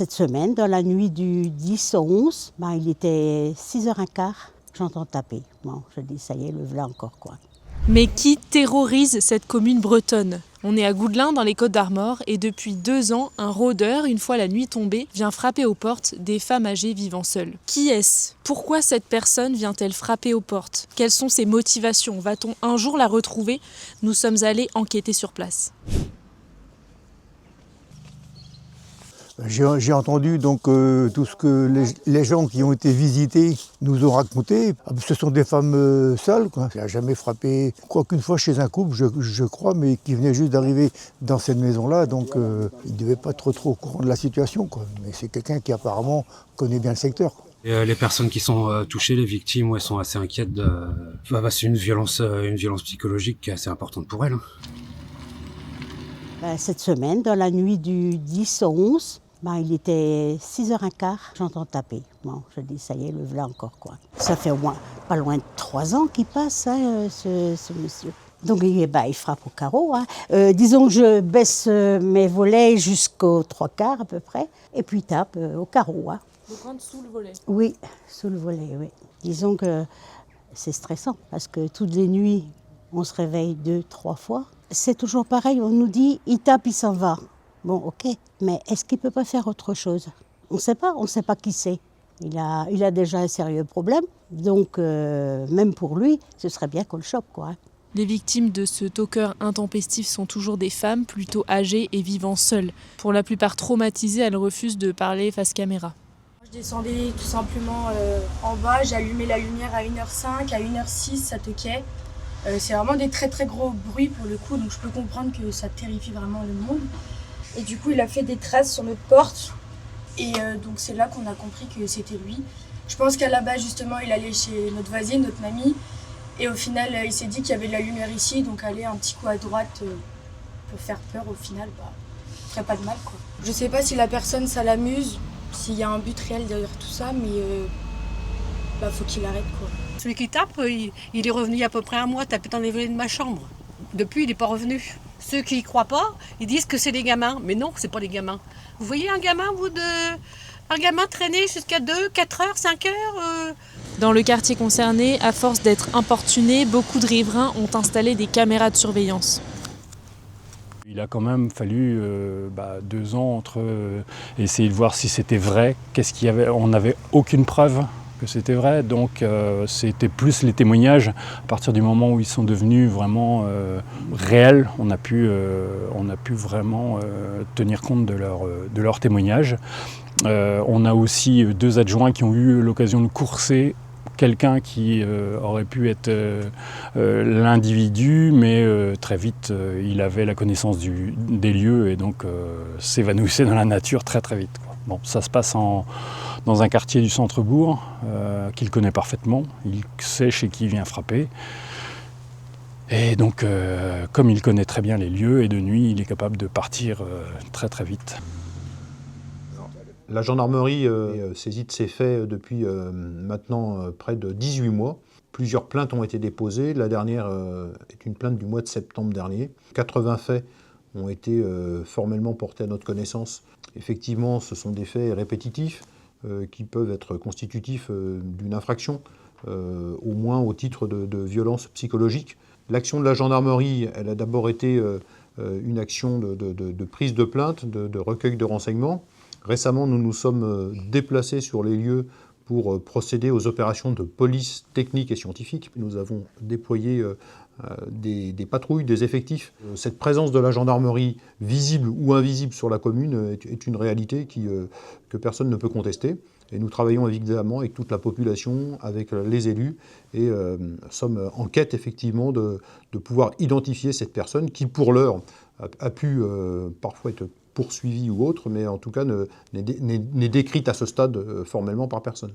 Cette semaine, dans la nuit du 10 au 11, il était 6h15, j'entends taper. Bon, je dis, ça y est, le voilà encore, quoi. Mais qui terrorise cette commune bretonne ? On est à Goudelin, dans les Côtes-d'Armor, et depuis 2 ans, un rôdeur, une fois la nuit tombée, vient frapper aux portes des femmes âgées vivant seules. Qui est-ce ? Pourquoi cette personne vient-elle frapper aux portes ? Quelles sont ses motivations ? Va-t-on un jour la retrouver ? Nous sommes allés enquêter sur place. J'ai entendu donc tout ce que les gens qui ont été visités nous ont raconté. Ce sont des femmes seules, quoi. Il n'a jamais frappé, quoi qu'une fois chez un couple, je crois, mais qui venait juste d'arriver dans cette maison-là, donc il ne devait pas être trop au courant de la situation, quoi. Mais c'est quelqu'un qui apparemment connaît bien le secteur, quoi. Et les personnes qui sont touchées, les victimes, elles sont assez inquiètes. C'est une violence psychologique qui est assez importante pour elles. Cette semaine, dans la nuit du 10 au 11, il était 6h15, j'entends taper. Bon, je dis, ça y est, le voilà encore, quoi. Ça fait au moins pas loin de 3 ans qu'il passe, ce monsieur. Donc il frappe au carreau. Disons que je baisse mes volets jusqu'aux 3/4 à peu près, et puis il tape au carreau. Donc en dessous le volet ? Oui, sous le volet, oui. Disons que c'est stressant, parce que toutes les nuits, on se réveille 2-3 fois. C'est toujours pareil, on nous dit, il tape, il s'en va. Bon, ok, mais est-ce qu'il ne peut pas faire autre chose ? On ne sait pas qui c'est. Il a déjà un sérieux problème, donc même pour lui, ce serait bien qu'on le chope, quoi. Les victimes de ce talker intempestif sont toujours des femmes plutôt âgées et vivant seules. Pour la plupart traumatisées, elles refusent de parler face caméra. Je descendais tout simplement en bas, j'allumais la lumière à 1h05, à 1h06 ça toquait. C'est vraiment des très très gros bruits pour le coup, donc je peux comprendre que ça terrifie vraiment le monde. Et du coup il a fait des traces sur notre porte, et donc c'est là qu'on a compris que c'était lui. Je pense qu'à la base justement il allait chez notre voisine, notre mamie, et au final il s'est dit qu'il y avait de la lumière ici, donc aller un petit coup à droite pour faire peur au final, ça ferait pas de mal, quoi. Je sais pas si la personne ça l'amuse, s'il y a un but réel derrière tout ça, mais faut qu'il arrête, quoi. Celui qui tape, il est revenu il y a à peu près un mois, taper dans les volets de ma chambre. Depuis, il n'est pas revenu. Ceux qui y croient pas, ils disent que c'est des gamins. Mais non, c'est pas des gamins. Vous voyez un gamin, un gamin traîner jusqu'à 2, 4 heures, 5 heures Dans le quartier concerné, à force d'être importunés, beaucoup de riverains ont installé des caméras de surveillance. Il a quand même fallu 2 ans entre essayer de voir si c'était vrai, qu'est-ce qu'il y avait. On n'avait aucune preuve que c'était vrai, donc c'était plus les témoignages. À partir du moment où ils sont devenus vraiment réels, on a pu vraiment tenir compte de leurs témoignages. On a aussi 2 adjoints qui ont eu l'occasion de courser quelqu'un qui aurait pu être l'individu, mais très vite il avait la connaissance des lieux et donc s'évanouissait dans la nature très très vite, quoi. Bon, ça se passe dans un quartier du centre-bourg qu'il connaît parfaitement, il sait chez qui il vient frapper. Et donc, comme il connaît très bien les lieux, et de nuit, il est capable de partir très très vite. La gendarmerie est saisie de ces faits depuis maintenant près de 18 mois. Plusieurs plaintes ont été déposées. La dernière est une plainte du mois de septembre dernier. 80 faits ont été formellement portés à notre connaissance. Effectivement, ce sont des faits répétitifs qui peuvent être constitutifs d'une infraction, au moins au titre de violence psychologique. L'action de la gendarmerie, elle a d'abord été une action de prise de plainte, de recueil de renseignements. Récemment, nous nous sommes déplacés sur les lieux pour procéder aux opérations de police technique et scientifique. Nous avons déployé des patrouilles, des effectifs. Cette présence de la gendarmerie, visible ou invisible sur la commune, est une réalité que personne ne peut contester. Et nous travaillons évidemment avec toute la population, avec les élus, et sommes en quête effectivement de pouvoir identifier cette personne qui, pour l'heure, a pu parfois être poursuivie ou autre, mais en tout cas n'est décrite à ce stade formellement par personne.